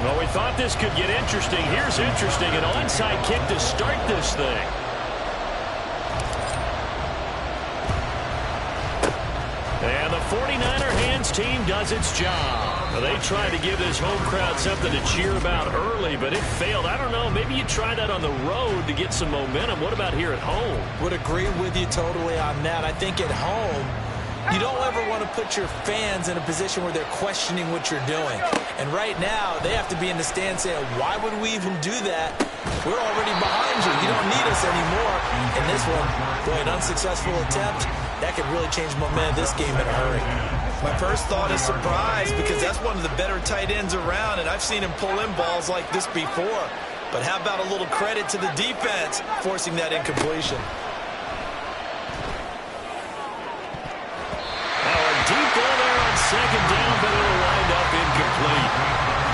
Well, we thought this could get interesting. Here's interesting. An onside kick to start this thing. And the 49er hands team does its job. Well, they tried to give this home crowd something to cheer about early, but it failed. I don't know. Maybe you try that on the road to get some momentum. What about here at home? Would agree with you totally on that. I think at home, you don't ever want to put your fans in a position where they're questioning what you're doing. And right now, they have to be in the stand saying, why would we even do that? We're already behind you. You don't need us anymore. And this one, boy, an unsuccessful attempt. That could really change momentum of this game in a hurry. My first thought is surprise because that's one of the better tight ends around, and I've seen him pull in balls like this before. But how about a little credit to the defense forcing that incompletion? Deep ball there on second down, but it'll wind up incomplete.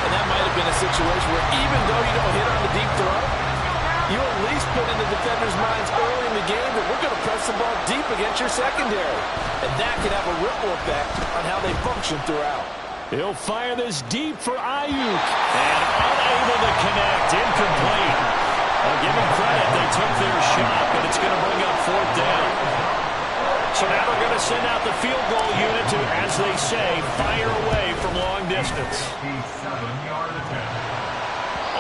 And that might have been a situation where even though you don't hit on the deep throw, you at least put in the defenders' minds early in the game that we're going to press the ball deep against your secondary. And that can have a ripple effect on how they function throughout. He'll fire this deep for Ayuk. And unable to connect. Incomplete. I'll give him credit. They took their shot, but it's going to bring up fourth down. So now they're going to send out the field goal unit to, as they say, fire away from long distance.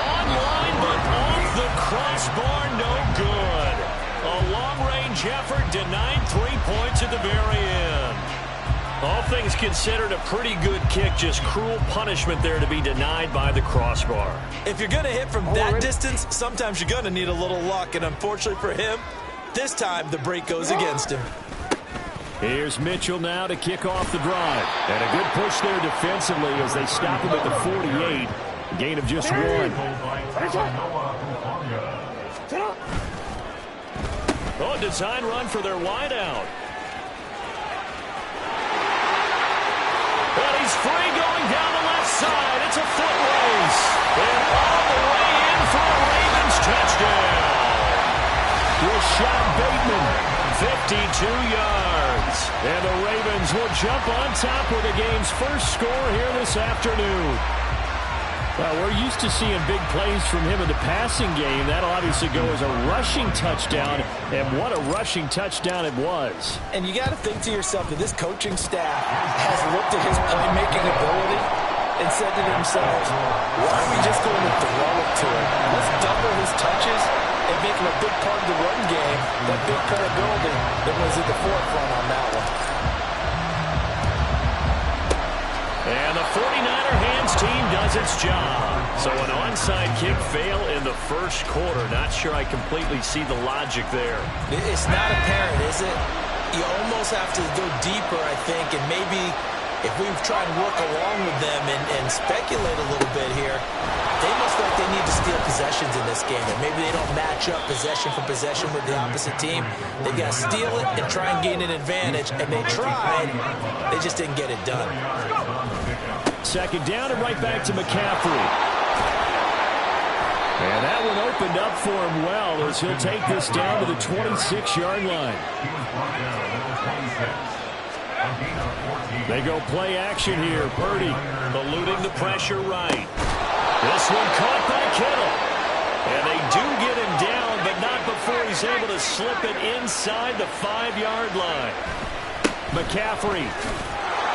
Online, but off the crossbar, no good. A long-range effort denied 3 points at the very end. All things considered, a pretty good kick, just cruel punishment there to be denied by the crossbar. If you're going to hit from that distance, sometimes you're going to need a little luck, and unfortunately for him, this time the break goes against him. Here's Mitchell now to kick off the drive. And a good push there defensively as they stop him at the 48. A gain of just one. Oh, design run for their wideout. But he's free going down the left side. It's a foot race. And all the way in for a Ravens touchdown. Rashad Bateman. 52 yards. And the Ravens will jump on top with the game's first score here this afternoon. Well, we're used to seeing big plays from him in the passing game. That'll obviously go as a rushing touchdown, and what a rushing touchdown it was. And you got to think to yourself that this coaching staff has looked at his playmaking ability and said to themselves, why are we just going to throw it to him? Let's double his touches and make him a big part of the run game, that big credibility that was at the forefront on that one. And the 49er hands team does its job. So an onside kick fail in the first quarter. Not sure I completely see the logic there. It's not apparent, is it? You almost have to go deeper, I think, and maybe if we've tried to work along with them and speculate a little bit here, they must feel like they need to steal possessions in this game. And maybe they don't match up possession for possession with the opposite team. They've got to steal it and try and gain an advantage. And they tried. They just didn't get it done. Second down and right back to McCaffrey. And that one opened up for him well as he'll take this down to the 26-yard line. They go play action here. Purdy eluding the pressure right. This one caught by Kittle. And they do get him down, but not before he's able to slip it inside the 5-yard line. McCaffrey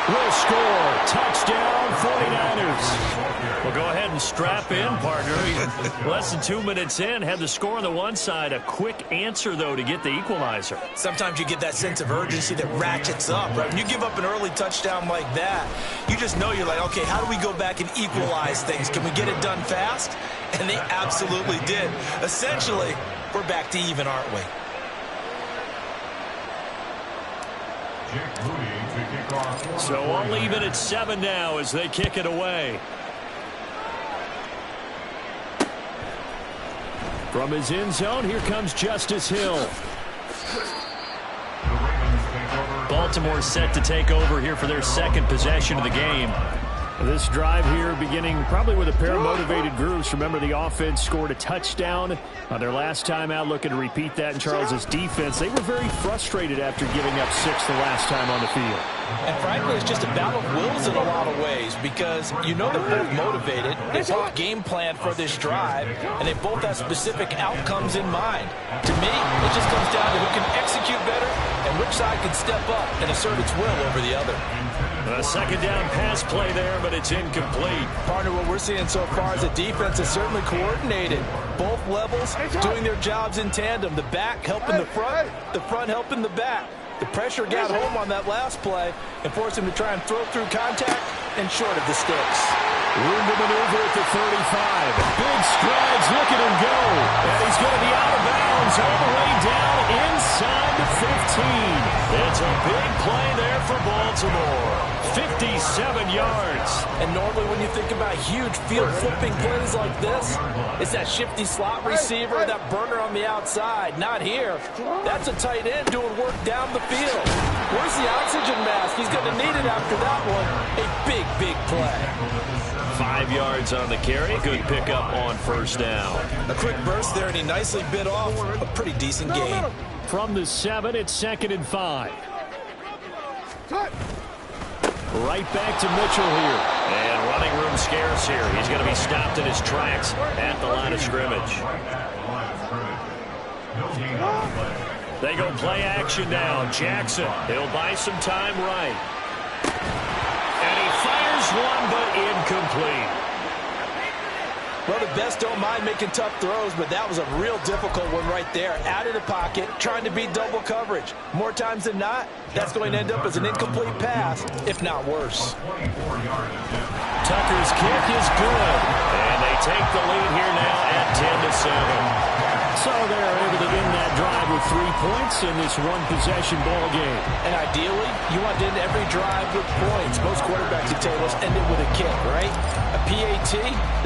will score. Touchdown, 49ers. Well, go ahead and strap in, partner. Less than 2 minutes in, had the score on the one side. A quick answer, though, to get the equalizer. Sometimes you get that sense of urgency that ratchets up, right? When you give up an early touchdown like that, you just know you're like, okay, how do we go back and equalize things? Can we get it done fast? And they absolutely did. Essentially, we're back to even, aren't we? So all even at 7 now as they kick it away. From his end zone, here comes Justice Hill. Baltimore set to take over here for their second possession of the game. This drive here beginning probably with a pair of motivated groups. Remember, the offense scored a touchdown on their last time out, looking to repeat that in Charles's defense. They were very frustrated after giving up 6 the last time on the field. And frankly, it's just a battle of wills in a lot of ways because you know they're both motivated. They both game planned for this drive, and they both have specific outcomes in mind. To me, it just comes down to who can execute better and which side can step up and assert its will over the other. A second down pass play there, but it's incomplete. Partner, what we're seeing so far is the defense is certainly coordinated. Both levels doing their jobs in tandem. The back helping the front helping the back. The pressure got home on that last play and forced him to try and throw through contact and short of the sticks. Room to maneuver at the 35. Big strides, look at him go. And he's going to be out of bounds all the way down inside the 15. It's a big play there for Baltimore. 57 yards. And normally when you think about huge field flipping plays like this, it's that shifty slot receiver, that burner on the outside. Not here. That's a tight end doing work down the field. Where's the oxygen mask? He's going to need it after that one. A big, big play. 5 yards on the carry. Good pickup on first down. A quick burst there, and he nicely bit off a pretty decent gain. From the 7, it's 2nd and 5. Right back to Mitchell here. And running room scarce here. He's going to be stopped in his tracks at the line of scrimmage. They go play action now. Jackson, he'll buy some time right. And he fires one, but incomplete. Well, the best don't mind making tough throws, but that was a real difficult one right there. Out of the pocket, trying to beat double coverage. More times than not, that's going to end up as an incomplete pass, if not worse. Tucker's kick is good. And they take the lead here now at 10-7. So they're able to end that drive with 3 points in this one-possession ball game. And ideally, you want to end every drive with points. Most quarterbacks would tell us end it with a kick, right? A PAT,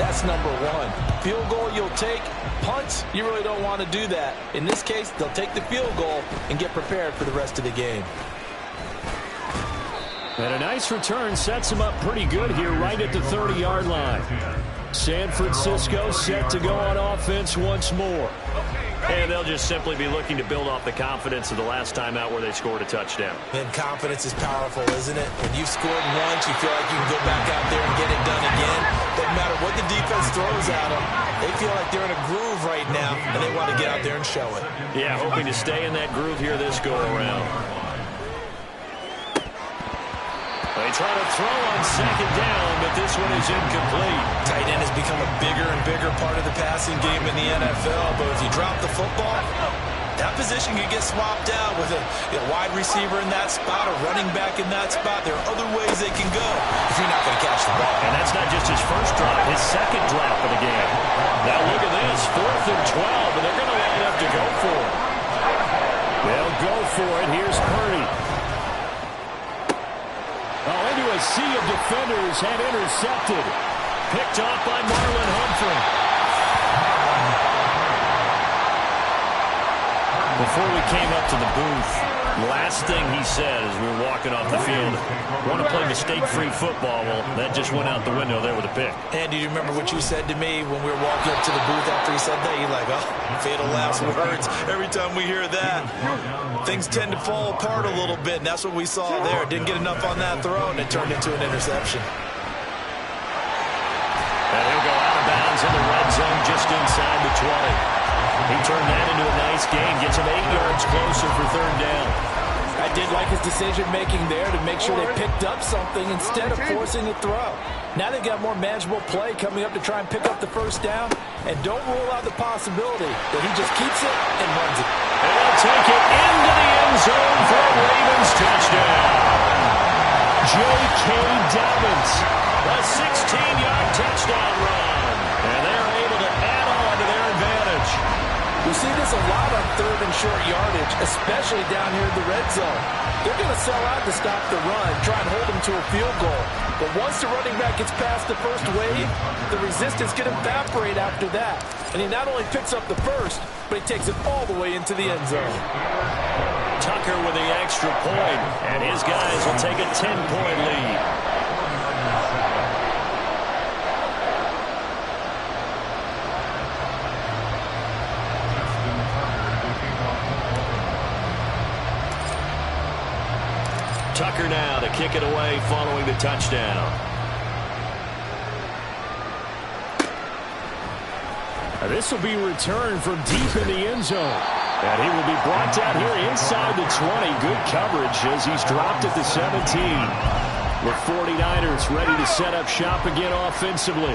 that's number 1. Field goal you'll take. Punts, you really don't want to do that. In this case, they'll take the field goal and get prepared for the rest of the game. And a nice return sets him up pretty good here right at the 30-yard line. San Francisco set to go on offense once more. And they'll just simply be looking to build off the confidence of the last time out where they scored a touchdown. And confidence is powerful, isn't it? When you've scored once, you feel like you can go back out there and get it done again. Doesn't matter what the defense throws at them. They feel like they're in a groove right now, and they want to get out there and show it. Yeah, hoping to stay in that groove here this go-around. They try to throw on second down, but this one is incomplete. Tight end has become a bigger and bigger part of the passing game in the NFL, but if you drop the football, that position can get swapped out with a wide receiver in that spot, a running back in that spot. There are other ways they can go if you're not going to catch the ball. And that's not just his first drop, his second drop of the game. Now look at this, 4th and 12, and they're going to line up to go for it. They'll go for it. Here's Purdy. Into a sea of defenders, had intercepted. Picked off by Marlon Humphrey. Before we came up to the booth, last thing he said as we were walking off the field, want to play mistake-free football. Well, that just went out the window there with a pick. And do you remember what you said to me when we were walking up to the booth after he said that? You're like, oh, fatal last words. Every time we hear that, things tend to fall apart a little bit, and that's what we saw there. Didn't get enough on that throw, and it turned into an interception. And he'll go out of bounds in the red zone just inside the 20. He turned that into a nice gain, gets him 8 yards closer for 3rd down. I did like his decision-making there to make sure they picked up something instead of forcing a throw. Now they've got more manageable play coming up to try and pick up the first down, and don't rule out the possibility that he just keeps it and runs it. And they'll take it into the end zone for a Ravens touchdown. J.K. Dobbins, a 16-yard touchdown run, and they're able to add on to their advantage. We see this a lot on 3rd and short yardage, especially down here in the red zone. They're going to sell out to stop the run, try and hold them to a field goal. But once the running back gets past the first wave, the resistance can evaporate after that. And he not only picks up the first, but he takes it all the way into the end zone. Tucker with the extra point, and his guys will take a 10-point lead. Tucker now to kick it away following the touchdown. This will be returned from deep in the end zone. And he will be brought down here inside the 20. Good coverage as he's dropped at the 17. The 49ers ready to set up shop again offensively.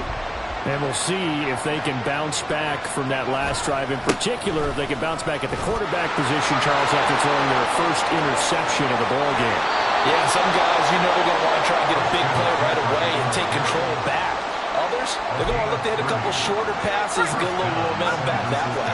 And we'll see if they can bounce back from that last drive. In particular, if they can bounce back at the quarterback position, Charles, after throwing their first interception of the ballgame. Yeah, some guys, you know, they're going to want to try and get a big play right away and take control back. Others, they're going to want to look to hit a couple shorter passes, get a little momentum back that way.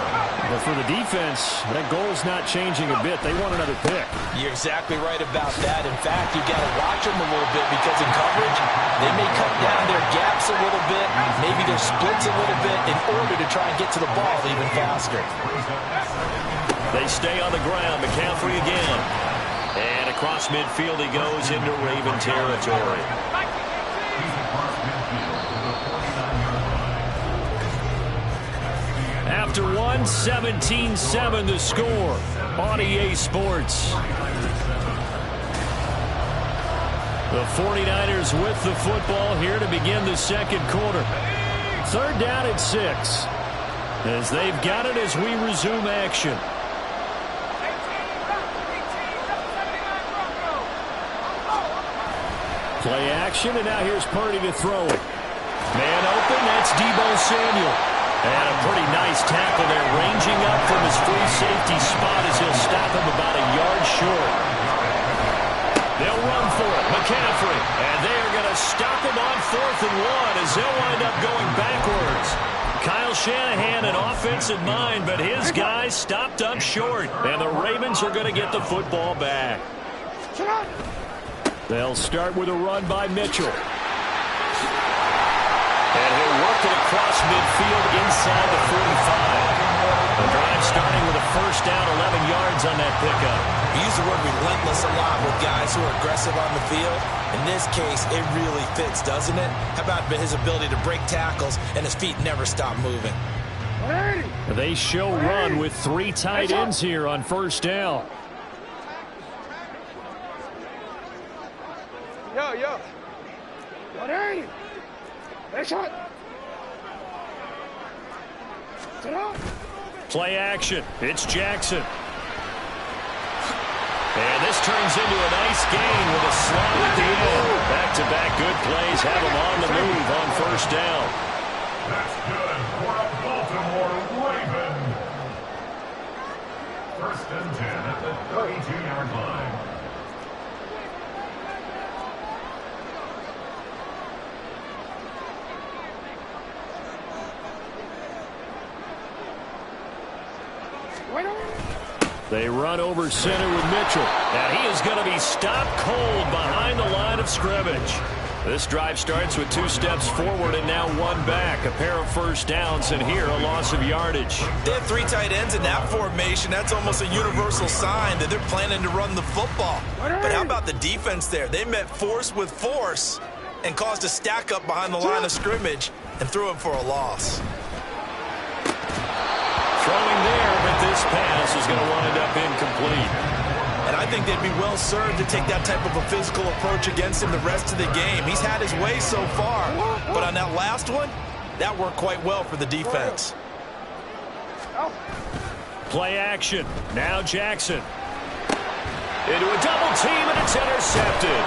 But for the defense, that goal's not changing a bit. They want another pick. You're exactly right about that. In fact, you got to watch them a little bit because in coverage, they may cut down their gaps a little bit, maybe their splits a little bit in order to try and get to the ball even faster. They stay on the ground. McCaffrey again. And across midfield he goes into Raven territory. After 17-7 the score on EA Sports. The 49ers with the football here to begin the second quarter. Third down at 6. As they've got it as we resume action. Play action, and now here's Purdy to throw it. Man open, that's Deebo Samuel. And a pretty nice tackle there, ranging up from his free safety spot as he'll stop him about a yard short. They'll run for it, McCaffrey. And they are going to stop him on 4th and 1 as they'll wind up going backwards. Kyle Shanahan an offensive mind, but his guys stopped up short. And the Ravens are going to get the football back. They'll start with a run by Mitchell. And he'll work it across midfield inside the 45. The drive starting with a first down, 11 yards on that pickup. We use the word relentless a lot with guys who are aggressive on the field. In this case, it really fits, doesn't it? How about his ability to break tackles and his feet never stop moving? They show run with 3 tight ends here on first down. Yo. Play action. It's Jackson. And this turns into a nice gain with a slot at the end. Back-to-back good plays have him on the move on first down. That's good for a Baltimore Raven. First and 10 at the 32-yard line. They run over center with Mitchell. And he is going to be stopped cold behind the line of scrimmage. This drive starts with 2 steps forward and now 1 back. A pair of first downs, and here a loss of yardage. They have 3 tight ends in that formation. That's almost a universal sign that they're planning to run the football. But how about the defense there? They met force with force and caused a stack up behind the line of scrimmage and threw him for a loss. Throwing there, but this pass is going to wind up incomplete. And I think they'd be well served to take that type of a physical approach against him the rest of the game. He's had his way so far, but on that last one, that worked quite well for the defense. Play action. Now Jackson. Into a double team, and it's intercepted.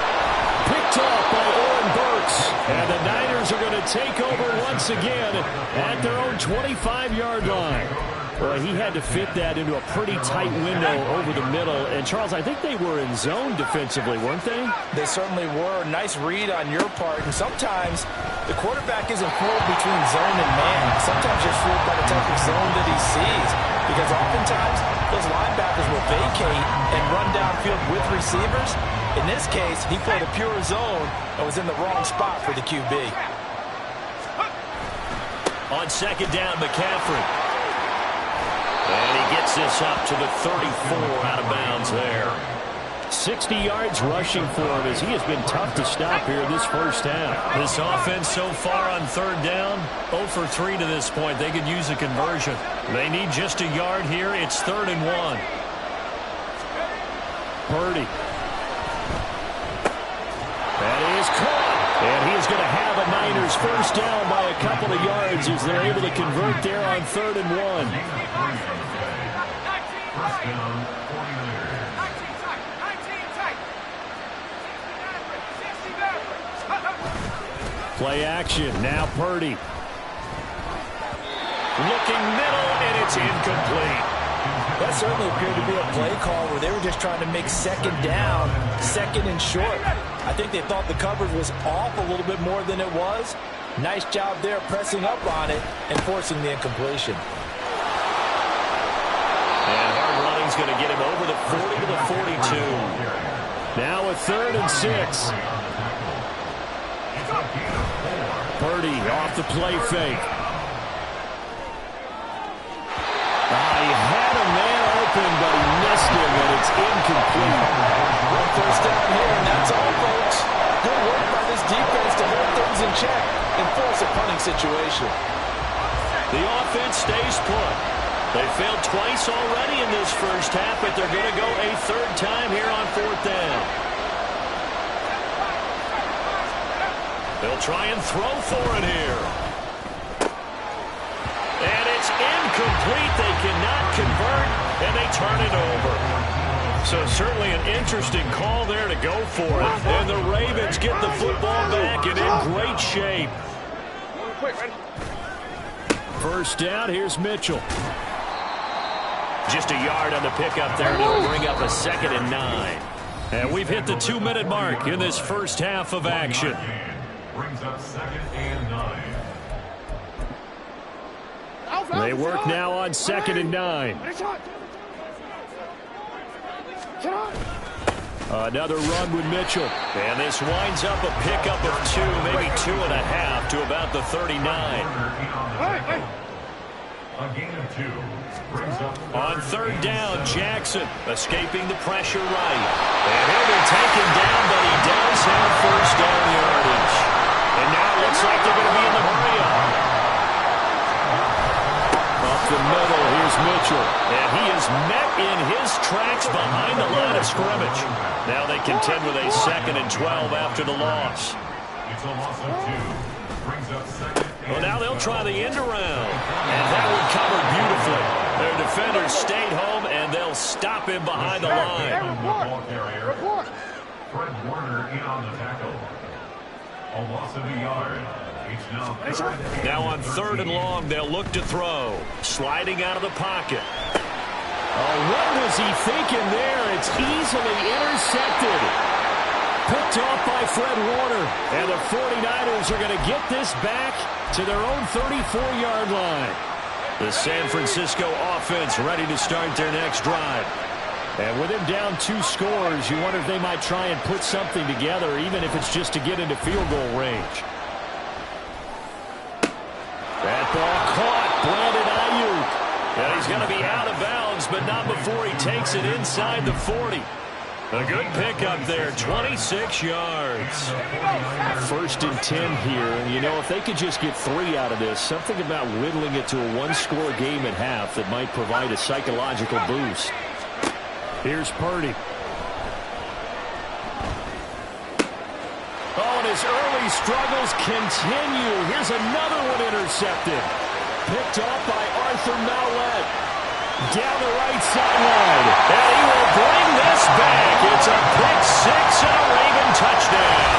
Picked off by Oren Burks. And the Niners are going to take over once again at their own 25-yard line. Well, he had to fit that into a pretty tight window over the middle. And, Charles, I think they were in zone defensively, weren't they? They certainly were. Nice read on your part. And sometimes the quarterback isn't fooled between zone and man. Sometimes you're fooled by the type of zone that he sees. Because oftentimes those linebackers will vacate and run downfield with receivers. In this case, he played a pure zone and was in the wrong spot for the QB. On second down, McCaffrey. And he gets this up to the 34 out of bounds there. 60 yards rushing for him as he has been tough to stop here this first half. This offense so far on third down, 0 for 3 to this point. They could use a conversion. They need just a yard here. It's 3rd and 1. Purdy. is caught. And he is going to have a Niners first down by a couple of yards as they're able to convert there on 3rd and 1. First down, 49ers. Play action. Now Purdy. Looking middle, and it's incomplete. That certainly appeared to be a play call where they were just trying to make 2nd down, 2nd and short. I think they thought the coverage was off a little bit more than it was. Nice job there pressing up on it and forcing the incompletion. And hard running's going to get him over the 40 to the 42. Now a 3rd and 6. Purdy off the play fake. He had a man open, but he missed him, and it's incomplete. One first down here, and that's all, folks. Good work by this defense to hold things in check and force a punting situation. The offense stays put. They failed twice already in this first half, but they're going to go a 3rd time here on 4th down. They'll try and throw for it here. And it's incomplete. They cannot convert, and they turn it over. So certainly an interesting call there to go for it. And the Ravens get the football back and in great shape. First down, here's Mitchell. Just a yard on the pickup there, and it'll bring up a 2nd and 9. And we've hit the 2-minute mark in this first half of action. Brings up 2nd and 9. They work now on 2nd and 9. Another run with Mitchell. And this winds up a pickup of 2, maybe 2.5 to about the 39. A gain of 2. Brings up On 3rd down, Jackson escaping the pressure right. And he'll be taken down, but he does have first down yardage. And now it looks like they're going to be in the hurry-up. Up the middle, here's Mitchell. And he is met in his tracks behind the line of scrimmage. Now they contend with a 2nd and 12 after the loss. It's a loss of 2. Brings up 2nd. Well, now they'll try the end around. And that one covered beautifully. Their defenders stayed home, and they'll stop him behind the line. Ball carrier. Fred Warner in on the tackle. A loss of a yard. Now on 3rd and long, they'll look to throw. Sliding out of the pocket. Oh, what was he thinking there? It's easily intercepted. Picked off by Fred Warner. And the 49ers are going to get this back to their own 34-yard line. The San Francisco offense ready to start their next drive. And with him down 2 scores, you wonder if they might try and put something together, even if it's just to get into field goal range. That ball caught. Brandon Ayuk. And he's going to be out of bounds, but not before he takes it inside the 40. A good pickup there, 26 yards. 1st and 10 here. And, you know, if they could just get 3 out of this, something about whittling it to a 1-score game at half that might provide a psychological boost. Here's Purdy. Oh, and his early struggles continue. Here's another one intercepted. Picked off by Arthur Mallett. Down the right sideline. And he will bring this back. It's a pick 6 and a Raven touchdown.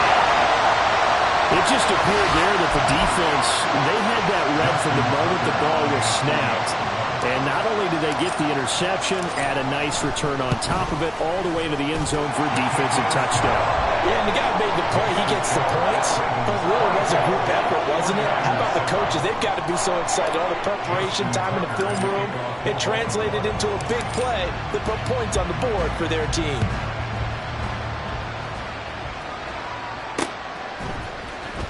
It just appeared there that the defense, they had that read from the moment the ball was snapped. And not only did they get the interception, add a nice return on top of it, all the way to the end zone for a defensive touchdown. Yeah, and the guy made the play. He gets the points. But it really was a group effort, wasn't it? How about the coaches? They've got to be so excited. All the preparation time in the film room, it translated into a big play that put points on the board for their team.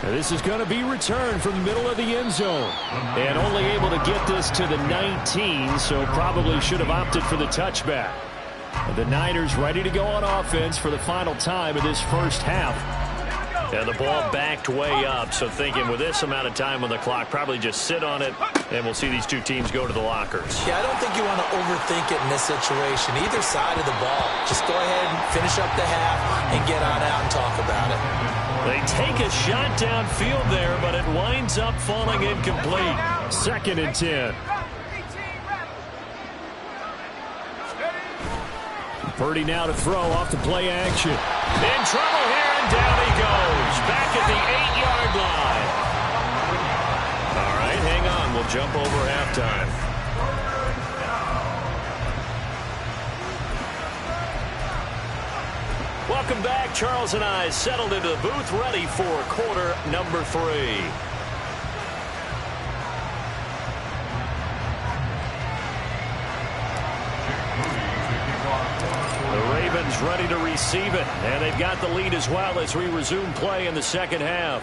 This is going to be returned from the middle of the end zone. And only able to get this to the 19, so probably should have opted for the touchback. The Niners ready to go on offense for the final time of this first half. And the ball backed way up, so thinking with this amount of time on the clock, probably just sit on it, and we'll see these two teams go to the lockers. Yeah, I don't think you want to overthink it in this situation. Either side of the ball. Just go ahead and finish up the half and get on out and talk about it. They take a shot downfield there, but it winds up falling incomplete. 2nd and 10. Purdy now to throw off the play action. In trouble here, and down he goes. Back at the 8-yard line. All right, hang on. We'll jump over halftime. Welcome back. Charles and I settled into the booth, ready for quarter number 3. Ready to receive it, and they've got the lead as well as we resume play in the second half.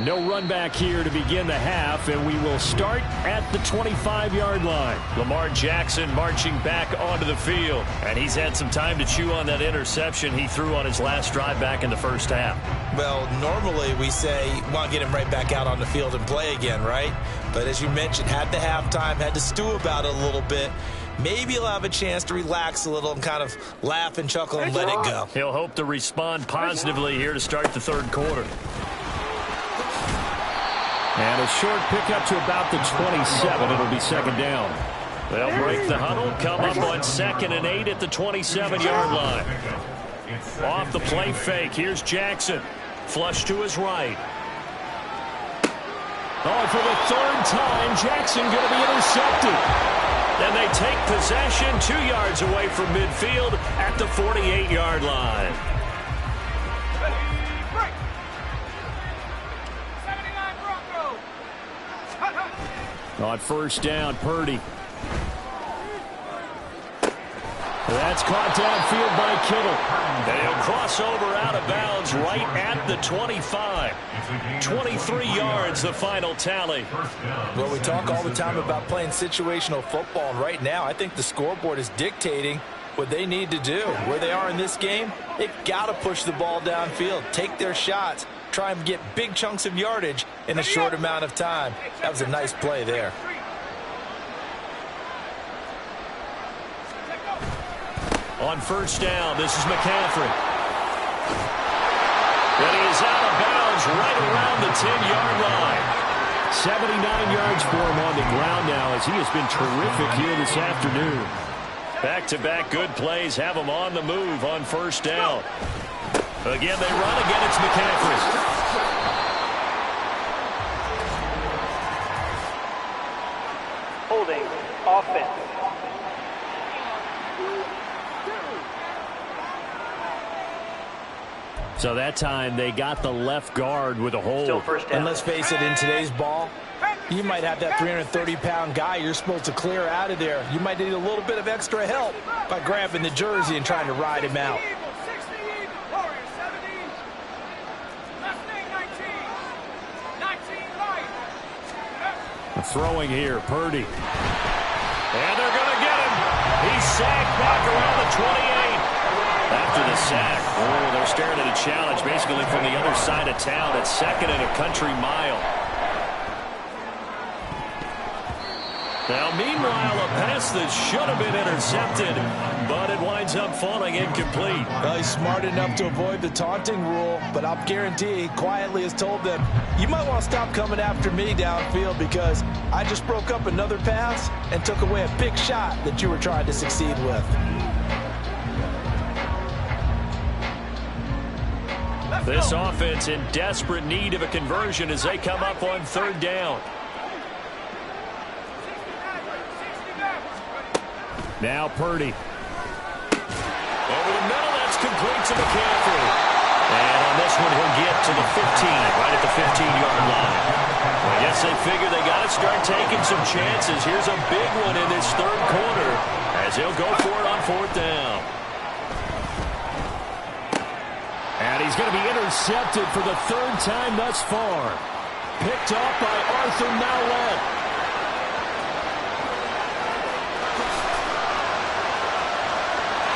No run back here to begin the half, and we will start at the 25-yard line. Lamar Jackson marching back onto the field, and he's had some time to chew on that interception he threw on his last drive back in the first half. Well, normally we say, want to get him right back out on the field and play again, right? But as you mentioned, had the halftime, had to stew about it a little bit. Maybe he'll have a chance to relax a little and kind of laugh and chuckle and let it go. He'll hope to respond positively here to start the third quarter. And a short pickup to about the 27. It'll be 2nd down. They'll break the huddle, come up on 2nd and 8 at the 27-yard line. Off the play fake, here's Jackson. Flush to his right. Oh, for the 3rd time, Jackson going to be intercepted. Then they take possession 2 yards away from midfield at the 48-yard line. On 1st down, Purdy. That's caught downfield by Kittle. And he'll cross over out of bounds right at the 25. 23 yards, the final tally. Well, we talk all the time about playing situational football, and right now I think the scoreboard is dictating what they need to do. Where they are in this game, they've got to push the ball downfield, take their shots, try and get big chunks of yardage in a short amount of time. That was a nice play there. On 1st down, this is McCaffrey. And he is out of bounds right around the 10-yard line. 79 yards for him on the ground now as he has been terrific here this afternoon. Back-to-back good plays have him on the move on 1st down. Again, they run. Again, it's McCaffrey. Holding offense. So that time they got the left guard with a hold. And let's face it, in today's ball, you might have that 330-pound guy you're supposed to clear out of there. You might need a little bit of extra help by grabbing the jersey and trying to ride him out. Throwing here, Purdy. And they're going to get him. He's sacked back around the 28. After the sack, they're staring at a challenge basically from the other side of town. It's 2nd and a country mile. Now, meanwhile, a pass that should have been intercepted, but it winds up falling incomplete. Well, he's smart enough to avoid the taunting rule, but I'll guarantee he quietly has told them, you might want to stop coming after me downfield because I just broke up another pass and took away a big shot that you were trying to succeed with. This offense in desperate need of a conversion as they come up on 3rd down. Now Purdy. Over the middle, that's complete to McCaffrey. And on this one, he'll get to the 15, right at the 15-yard line. I guess they figure they got to start taking some chances. Here's a big one in this 3rd quarter as he'll go for it on 4th down. And he's going to be intercepted for the 3rd time thus far. Picked up by Arthur Mallett.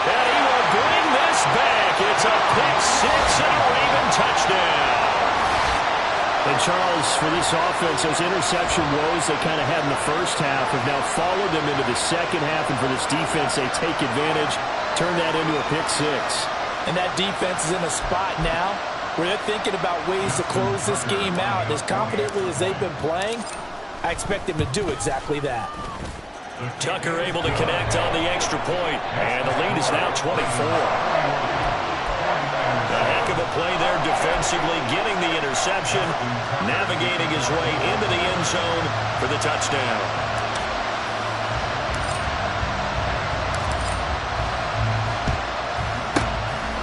And he will bring this back. It's a pick 6 and a Raven touchdown. And Charles, for this offense, those interception woes they kind of had in the first half have now followed them into the second half. And for this defense, they take advantage, turn that into a pick 6. And that defense is in a spot now where they're thinking about ways to close this game out. And as confidently as they've been playing, I expect them to do exactly that. Tucker able to connect on the extra point, and the lead is now 24. A heck of a play there defensively, getting the interception, navigating his way into the end zone for the touchdown.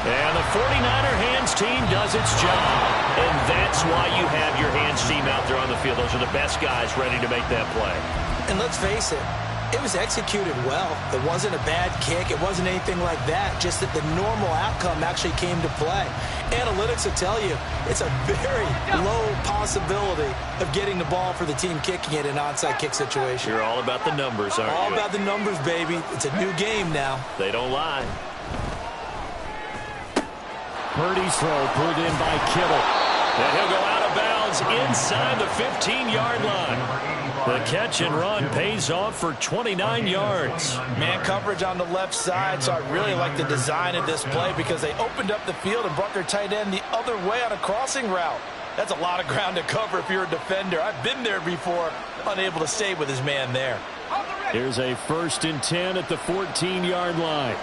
And the 49er hands team does its job. And that's why you have your hands team out there on the field. Those are the best guys ready to make that play. And let's face it, it was executed well. It wasn't a bad kick. It wasn't anything like that. Just that the normal outcome actually came to play. Analytics will tell you it's a very low possibility of getting the ball for the team kicking it in an onside kick situation. You're all about the numbers, aren't you? All about the numbers, baby. It's a new game now. They don't lie. Purdy's throw pulled in by Kittle. And he'll go out of bounds inside the 15-yard line. The catch and run pays off for 29 yards. Man coverage on the left side, so I really like the design of this play because they opened up the field and brought their tight end the other way on a crossing route. That's a lot of ground to cover if you're a defender. I've been there before, unable to stay with his man there. Here's a 1st and 10 at the 14-yard line.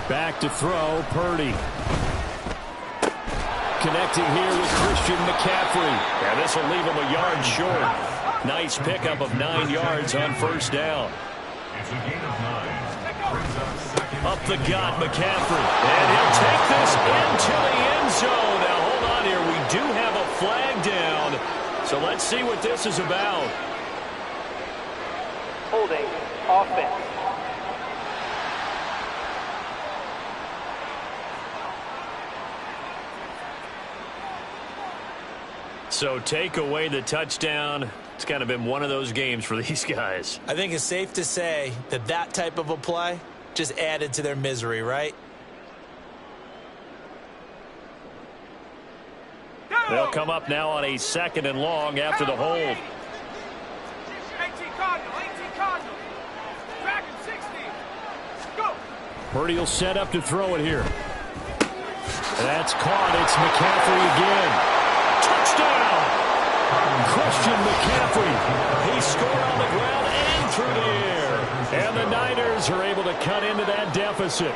Back to throw, Purdy. Connecting here with Christian McCaffrey. And this will leave him a yard short. Nice pickup of 9 yards on 1st down. It's a gain of 9. Up the gut, McCaffrey. And he'll take this into the end zone. Now, hold on here. We do have a flag down. So let's see what this is about. Holding offense. So take away the touchdown. It's kind of been one of those games for these guys. I think it's safe to say that that type of a play just added to their misery, right? They'll come up now on a 2nd and long after the hold. 18 Cardinal, 18 Cardinal. Dragon 60. Go. Purdy will set up to throw it here. That's caught. It's McCaffrey again. Touchdown! Christian McCaffrey. He scored on the ground and through the air. And the Niners are able to cut into that deficit.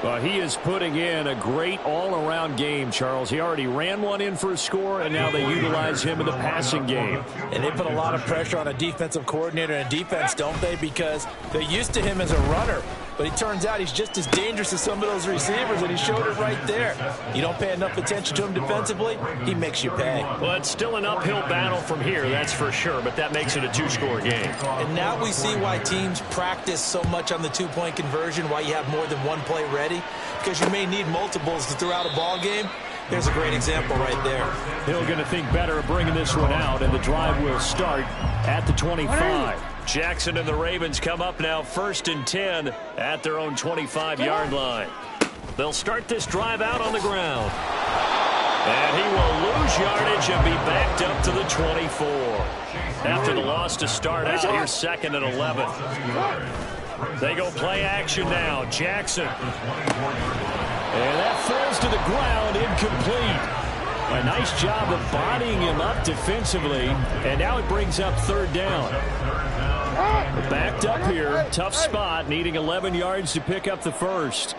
Well, he is putting in a great all-around game, Charles. He already ran one in for a score, and now they utilize him in the passing game. And they put a lot of pressure on a defensive coordinator and defense, don't they? Because they're used to him as a runner. But it turns out he's just as dangerous as some of those receivers, and he showed it right there. You don't pay enough attention to him defensively, he makes you pay. Well, it's still an uphill battle from here, that's for sure, but that makes it a 2-score game. And now we see why teams practice so much on the 2-point conversion, why you have more than one play ready, because you may need multiples to throw out a ball game. There's a great example right there. Hill going to think better of bringing this one out, and the drive will start at the 25. Jackson and the Ravens come up now 1st and 10 at their own 25-yard line. They'll start this drive out on the ground. And he will lose yardage and be backed up to the 24. After the loss to start out, here's 2nd and 11. They go play action now. Jackson. And that falls to the ground, incomplete. A nice job of bodying him up defensively, and now it brings up 3rd down. Backed up here, tough spot, needing 11 yards to pick up the first.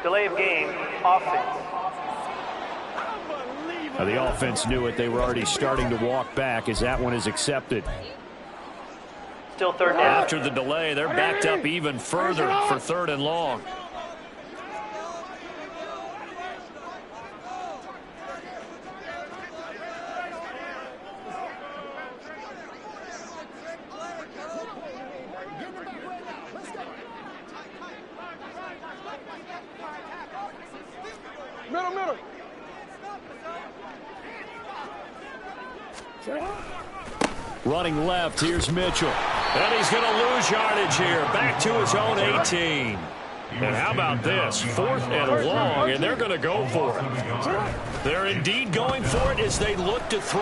Delay of game, offense. The offense knew it. They were already starting to walk back as that one is accepted. Still 3rd down. After the delay, they're backed up even further for 3rd and long. Middle. Running left, here's Mitchell. And he's going to lose yardage here. Back to his own 18. And how about this? 4th and long, and they're going to go for it. They're indeed going for it as they look to throw.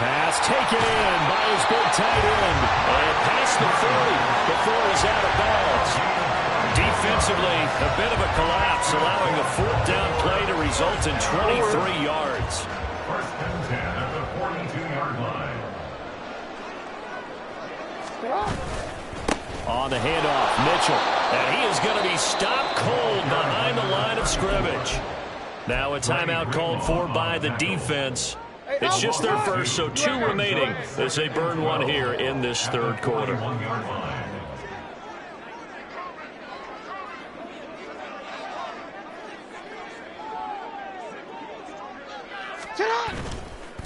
Pass taken in by his big tight end. And past the 40 before he's out of bounds. Defensively, a bit of a collapse, allowing a 4th down play to result in 23 yards. 1st and 10 at the 42-yard line. On the handoff, Mitchell. And he is going to be stopped cold behind the line of scrimmage. Now a timeout called for by the defense. It's just their first, so 2 remaining as they burn one here in this 3rd quarter.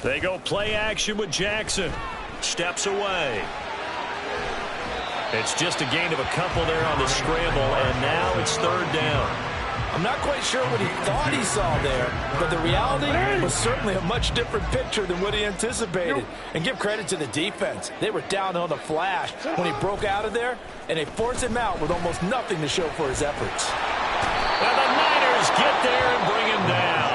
They go play action with Jackson. Steps away. It's just a gain of a couple there on the scramble, and now it's 3rd down. I'm not quite sure what he thought he saw there, but the reality was certainly a much different picture than what he anticipated. And give credit to the defense. They were down on the flash when he broke out of there, and they forced him out with almost nothing to show for his efforts. And the Niners get there and bring him down.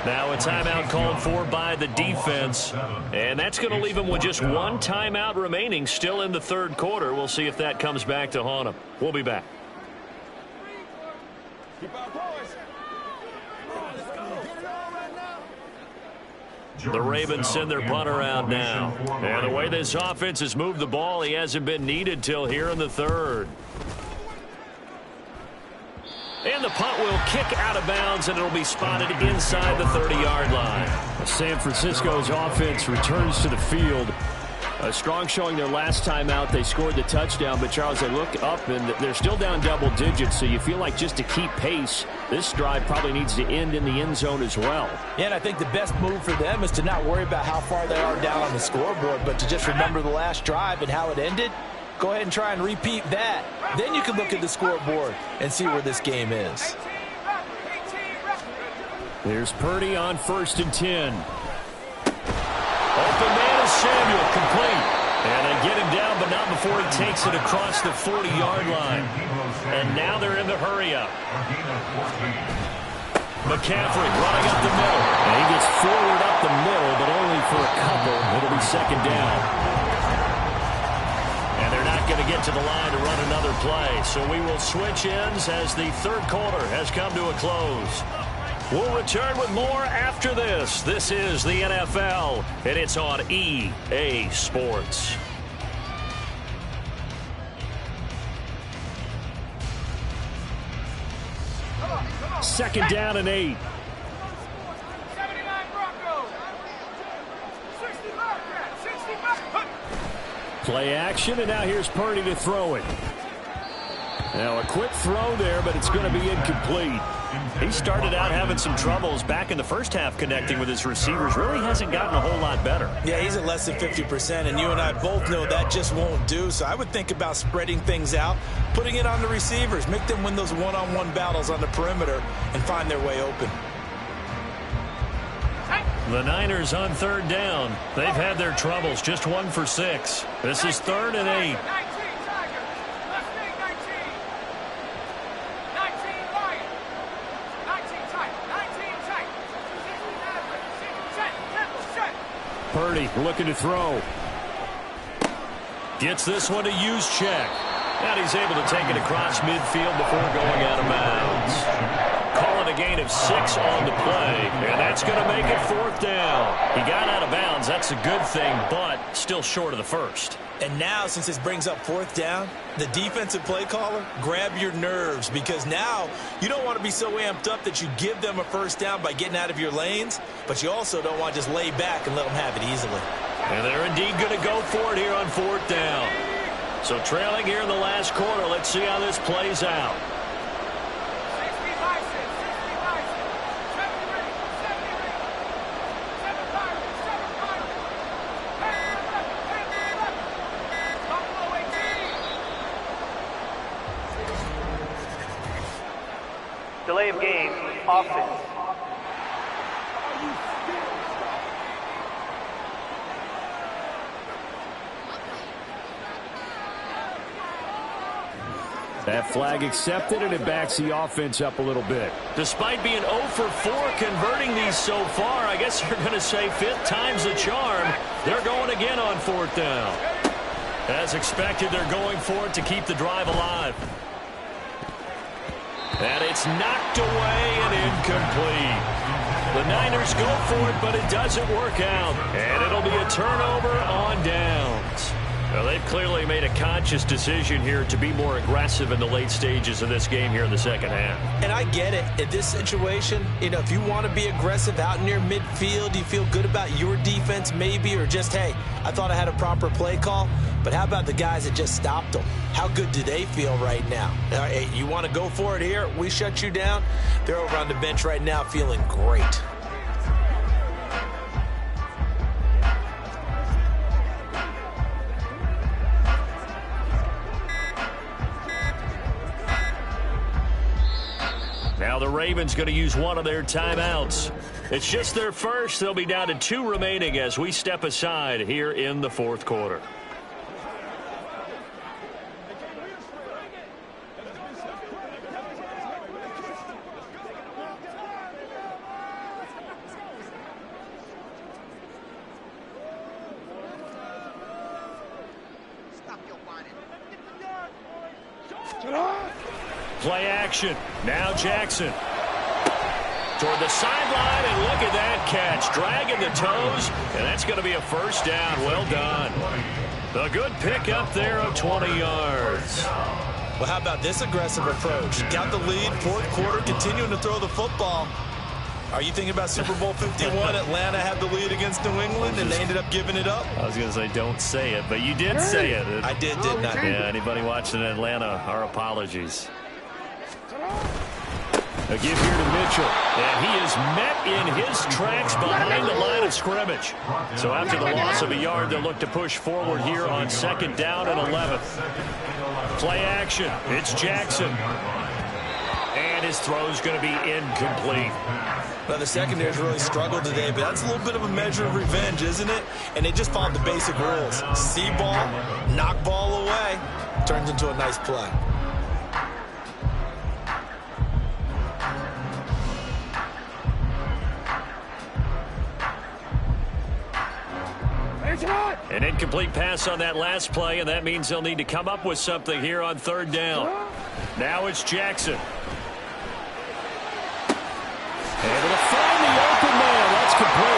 Now a timeout called for by the defense, and that's going to leave him with just 1 timeout remaining still in the 3rd quarter. We'll see if that comes back to haunt him. We'll be back. The Ravens send their punter out now. And the way this offense has moved the ball, he hasn't been needed till here in the 3rd. And the punt will kick out of bounds, and it'll be spotted inside the 30-yard line. San Francisco's offense returns to the field. A strong showing their last time out. They scored the touchdown, but, Charles, they look up, and they're still down double digits, so you feel like just to keep pace, this drive probably needs to end in the end zone as well. Yeah, and I think the best move for them is to not worry about how far they are down on the scoreboard, but to just remember the last drive and how it ended. Go ahead and try and repeat that. Then you can look at the scoreboard and see where this game is. Here's Purdy on 1st and 10. Open man is Samuel, complete. And they get him down, but not before he takes it across the 40-yard line. And now they're in the hurry-up. McCaffrey running up the middle. And he gets forward up the middle, but only for a couple. It'll be 2nd down. And they're not going to get to the line to run another play. So we will switch ends as the 3rd quarter has come to a close. We'll return with more after this. This is the NFL, and it's on EA Sports. Second down and 8. 79 Broncos. 65. Play action, and now here's Purdy to throw it. Now a quick throw there, but it's going to be incomplete. He started out having some troubles back in the first half connecting with his receivers. Really hasn't gotten a whole lot better. Yeah, he's at less than 50%, and you and I both know that just won't do. So I would think about spreading things out, putting it on the receivers, make them win those one-on-one battles on the perimeter and find their way open. The Niners on 3rd down. They've had their troubles, just 1 for 6. This is 3rd and 8. 19 Tiger. Left wing 19. 19 Lion. 19 tight. 19 tight. 69 set. Purdy looking to throw. Gets this one to use check. And he's able to take it across midfield before going out of bounds. Call it a gain of 6 on the play, and that's going to make it 4th down. He got out of bounds. That's a good thing, but still short of the first. And now, since this brings up 4th down, the defensive play caller, grab your nerves, because now you don't want to be so amped up that you give them a 1st down by getting out of your lanes, but you also don't want to just lay back and let them have it easily. And they're indeed going to go for it here on 4th down. So trailing here in the last quarter, let's see how this plays out. Delay of game, offense. That flag accepted, and it backs the offense up a little bit. Despite being 0 for 4 converting these so far, I guess you're going to say 5th time's the charm. They're going again on 4th down. As expected, they're going for it to keep the drive alive. And it's knocked away and incomplete. The Niners go for it, but it doesn't work out. And it'll be a turnover on downs. Well, they've clearly made a conscious decision here to be more aggressive in the late stages of this game here in the second half. And I get it. In this situation, if you want to be aggressive out near midfield, you feel good about your defense maybe, or just, hey, I thought I had a proper play call. But how about the guys that just stopped them? How good do they feel right now? Hey, you want to go for it here? We shut you down? They're over on the bench right now feeling great. Now the Ravens going to use one of their timeouts. It's just their first. They'll be down to 2 remaining as we step aside here in the 4th quarter. Play action. Now Jackson. Toward the sideline, and look at that catch. Dragging the toes, and that's going to be a first down. Well done. A good pick up there of 20 yards. Well, how about this aggressive approach? Got the lead, 4th quarter, continuing to throw the football. Are you thinking about Super Bowl 51? Atlanta had the lead against New England, and they ended up giving it up? I was going to say don't say it, but you did say it. I did, didn't I? Yeah, anybody watching Atlanta, our apologies. A give here to Mitchell, and he is met in his tracks behind the line of scrimmage. So after the loss of a yard, they'll look to push forward here on 2nd down and 11. Play action. It's Jackson. And his throw's going to be incomplete. Well, the secondary's really struggled today, but that's a little bit of a measure of revenge, isn't it? And they just followed the basic rules. See ball, knock ball away. Turns into a nice play. An incomplete pass on that last play, and that means they'll need to come up with something here on 3rd down. Now it's Jackson. Able to find the open man. That's complete.